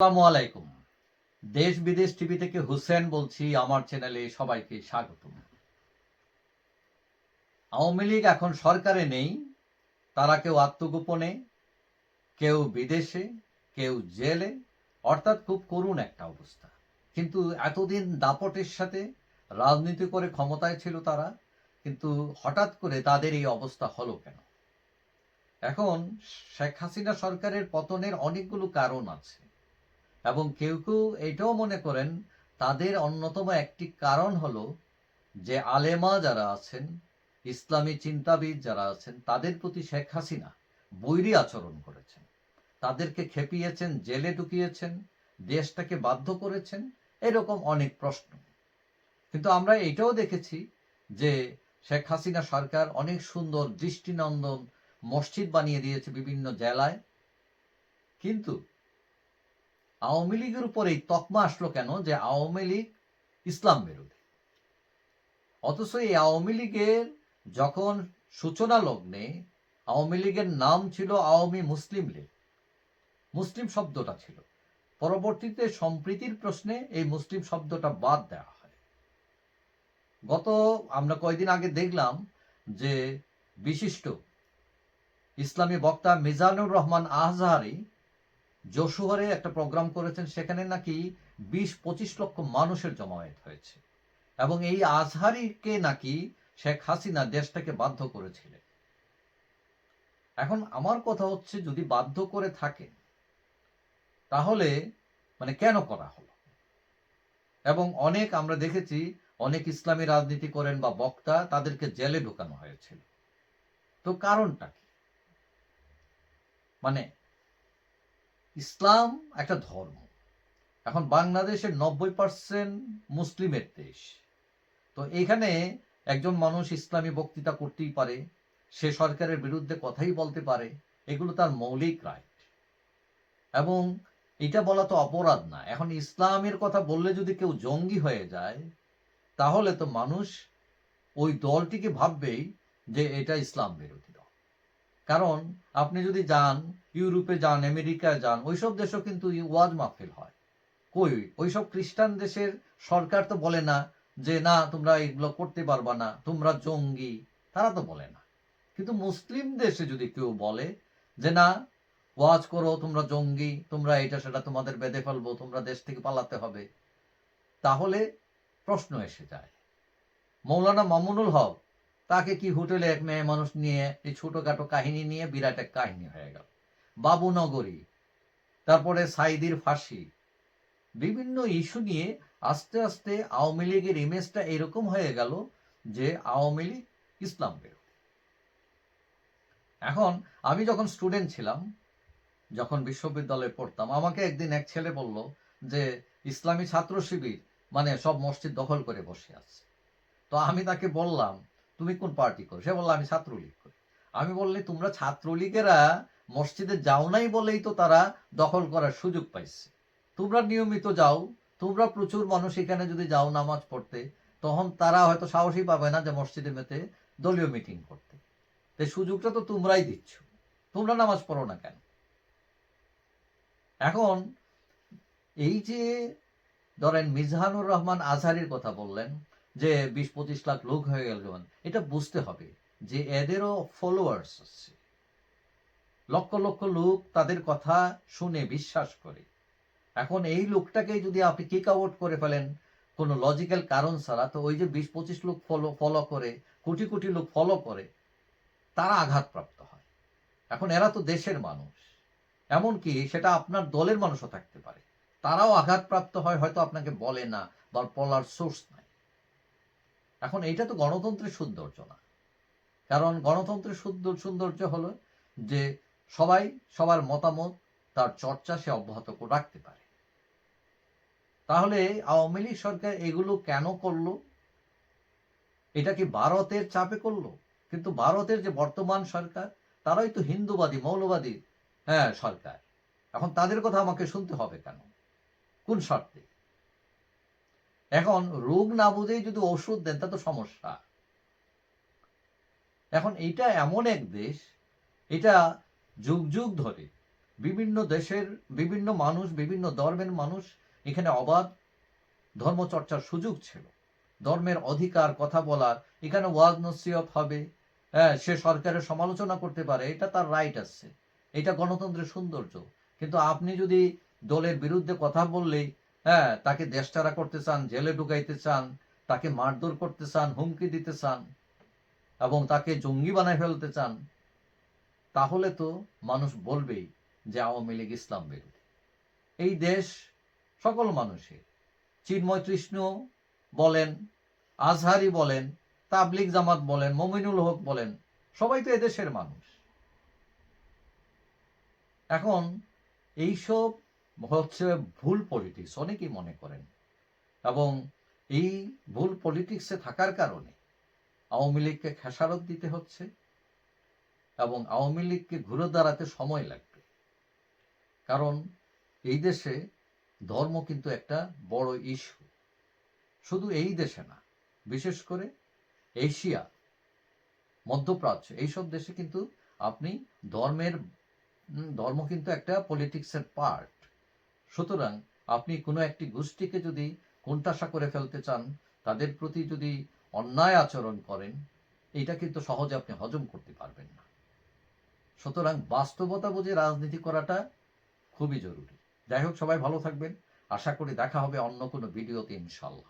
আসসালামু আলাইকুম। দেশ বিদেশ টিভি থেকে হুসেন বলছি। আমার চ্যানেলে সবাইকে স্বাগতম। আওয়ামী লীগ এখন সরকারে নেই। তারা কেউ আত্মগোপনে, কেউ বিদেশে, কেউ জেলে, অর্থাৎ খুব করুণ একটা অবস্থা। কিন্তু এতদিন দাপটের সাথে রাজনীতি করে ক্ষমতায় ছিল তারা, কিন্তু হঠাৎ করে তাদের এই অবস্থা হলো কেন? এখন শেখ হাসিনা সরকারের পতনের অনেকগুলো কারণ আছে এবং কেউ কেউ এটাও মনে করেন তাদের অন্যতম একটি কারণ হলো যে আলেমা যারা আছেন, ইসলামী চিন্তাবিদ যারা আছেন, তাদের প্রতি শেখ হাসিনা বৈরী আচরণ করেছেন, তাদেরকে খেপিয়েছেন, জেলে ঢুকিয়েছেন, দেশটাকে বাধ্য করেছেন, এরকম অনেক প্রশ্ন। কিন্তু আমরা এটাও দেখেছি যে শেখ হাসিনা সরকার অনেক সুন্দর দৃষ্টিনন্দন মসজিদ বানিয়ে দিয়েছে বিভিন্ন জেলায়। কিন্তু আওয়ামী লীগের উপর এই তকমা আসলো কেন যে আওয়ামী লীগ ইসলাম বিরোধী? অথচ এই আওয়ামী লীগের যখন সূচনা লগ্নে আওয়ামী লীগের নাম ছিল আওয়ামী মুসলিম লীগ, মুসলিম শব্দটা ছিল। পরবর্তীতে সম্প্রীতির প্রশ্নে এই মুসলিম শব্দটা বাদ দেওয়া হয়। আমরা কয়েকদিন আগে দেখলাম যে বিশিষ্ট ইসলামী বক্তা মিজানুর রহমান আজহারী যশোহরে একটা প্রোগ্রাম করেছেন, সেখানে নাকি 20-25 লক্ষ মানুষের জমায়েত হয়েছে এবং এই আজহারীকে নাকি শেখ হাসিনা দেশটাকে বাধ্য করেছিলেন। এখন আমার কথা হচ্ছে, যদি বাধ্য করে থাকে তাহলে কেন করা হলো? এবং আমরা দেখেছি অনেক ইসলামী রাজনীতি করেন বা বক্তা, তাদেরকে জেলে ঢোকানো হয়েছিল। তো কারণটা কি? ইসলাম একটা ধর্ম। এখন বাংলাদেশের 90% মুসলিমের দেশ। তো এখানে একজন মানুষ ইসলামী বক্তৃতা করতেই পারে, সে সরকারের বিরুদ্ধে কথাই বলতে পারে, এগুলো তার মৌলিক রাইট এবং এটা বলা তো অপরাধ না। এখন ইসলামের কথা বললে যদি কেউ জঙ্গি হয়ে যায়, তাহলে তো মানুষ ওই দলটিকে ভাববেই যে এটা ইসলাম বিরোধী দল। কারণ আপনি যদি যান, ইউরোপে যান, আমেরিকায় যান, ওইসব দেশেও কিন্তু ওয়াজ মাহফিল হয়। ওইসব খ্রিস্টান দেশের সরকার তো বলে না যে না, তোমরা এগুলো করতে পারবা না, তোমরা জঙ্গি, তারা তো বলে না। কিন্তু মুসলিম দেশে যদি কেউ বলে যে না, ওয়াজ করো, তোমরা জঙ্গি, তোমরা এটা সেটা তোমাদের বেঁধে ফেলবো, তোমরা দেশ থেকে পালাতে হবে, তাহলে প্রশ্ন এসে যায়। মৌলানা মামুনুল হক, তাকে কি হোটেলে এক মেয়ে মানুষ নিয়ে এই ছোটখাটো কাহিনী নিয়ে বিরাট এক কাহিনী হয়ে গেল। বাবুনগরী, তারপরে সাইদির ফাঁসি, বিভিন্ন ইস্যু নিয়ে আস্তে আস্তে আওয়ামী লীগের ইমেজটা এরকম হয়ে গেল যে আওয়ামী লীগ ইসলাম বিরোধী। এখন আমি যখন স্টুডেন্ট ছিলাম, যখন বিশ্ববিদ্যালয়ে পড়তাম, আমাকে একদিন এক ছেলে বলল যে ইসলামী ছাত্র শিবির সব মসজিদ দখল করে বসে আছে। তো আমি তাকে বললাম, তুমি কোন পার্টি করো? সে বলল, আমি ছাত্রলীগ করি। আমি বললি, তোমরা ছাত্রলীগেরা মসজিদে যাও নাই বলেই তো তারা দখল করার সুযোগ পাইছে। তোমরা নিয়মিত যাও, তোমরা প্রচুর মানুষ এখানে যদি যাও নামাজ পড়তে, তখন তারা হয়তো সাহসই পাবে না যে মসজিদে মেতে দলীয় মিটিং করতে। তো সুযোগটা তো তোমরাই দিচ্ছ, তোমরা নামাজ পড়ো না কেন? এখন এই যে ধরেন মিজানুর রহমান আজহারীর কথা বললেন যে 20-25 লাখ লোক হয়ে গেল, এটা বুঝতে হবে যে এদেরও ফলোয়ার্স আছে, লক্ষ লক্ষ লোক তাদের কথা শুনে বিশ্বাস করে। এখন এই লোকটাকে যদি আপনি কিক আউট করে ফেলেন কোনো লজিক্যাল কারণ ছাড়া, তো ওই যে 20-25 লোক ফলো করে, কোটি কোটি লোক ফলো করে, তারা আঘাতপ্রাপ্ত হয়। এখন এরা তো দেশের মানুষ, এমনকি সেটা আপনার দলের মানুষও থাকতে পারে, তারাও আঘাতপ্রাপ্ত হয়, হয়তো আপনাকে বলে না বা বলার সোর্স নাই। এখন এইটা তো গণতন্ত্রের সৌন্দর্য না। কারণ গণতন্ত্রের সৌন্দর্য হলো যে সবাই সবার মতামত, তার চর্চা সে অব্যাহত রাখতে পারে। তাহলে আওয়ামী লীগ সরকার এগুলো কেন করলো? এটা কি ভারতের চাপে করলো? কিন্তু ভারতের যে বর্তমান সরকার, তারাই তো হিন্দুবাদী, মৌলবাদী সরকার। এখন তাদের কথা আমাকে শুনতে হবে কেন? কোন শর্তে? এখন রোগ না বুঝেই যদি ওষুধ দেন, তা তো সমস্যা। এখন এইটা এমন এক দেশ, এটা যুগ যুগ ধরে বিভিন্ন দেশের বিভিন্ন মানুষ, বিভিন্ন ধর্মের মানুষ এখানে অবাধ ধর্মচর্চার সুযোগ ছিল। ধর্মের অধিকার, কথা বলার, এখানে ওয়াজ নসিহত হবে, হ্যাঁ, সে সরকারের সমালোচনা করতে পারে, এটা তার রাইট আছে, এটা গণতন্ত্রের সৌন্দর্য। কিন্তু আপনি যদি দলের বিরুদ্ধে কথা বললেই, হ্যাঁ, তাকে দেশছাড়া করতে চান, জেলে ঢুকাইতে চান, তাকে মারধর করতে চান, হুমকি দিতে চান এবং তাকে জঙ্গি বানায় ফেলতে চান, তাহলে তো মানুষ বলবেই যে আওয়ামী লীগ ইসলাম বিরোধী। এই দেশ সকল মানুষের, চিন্ময় কৃষ্ণ বলেন, আজহারি বলেন, তাবলিগ জামাত বলেন, মমিনুল হক বলেন, সবাই তো এদেশের মানুষ। এখন এইসব হচ্ছে ভুল পলিটিক্স অনেকেই মনে করেন, এবং এই ভুল পলিটিক্সে থাকার কারণে আওয়ামী লীগকে খেসারত দিতে হচ্ছে এবং আওয়ামী লীগকে ঘুরে দাঁড়াতে সময় লাগবে। কারণ এই দেশে ধর্ম কিন্তু একটা বড় ইস্যু, শুধু এই দেশে না, বিশেষ করে এশিয়া, মধ্যপ্রাচ্য, এইসব দেশে কিন্তু আপনি ধর্ম কিন্তু একটা পলিটিক্সের পার্ট। সুতরাং আপনি কোনো একটি গোষ্ঠীকে যদি কোণঠাসা করে ফেলতে চান, তাদের প্রতি যদি অন্যায় আচরণ করেন, এটা কিন্তু সহজে আপনি হজম করতে পারবেন না। সুতরাং বাস্তবতা বুঝে রাজনীতি করাটা খুবই জরুরি। যাই হোক, সবাই ভালো থাকবেন। আশা করি দেখা হবে অন্য কোনো ভিডিওতে, ইনশাল্লাহ।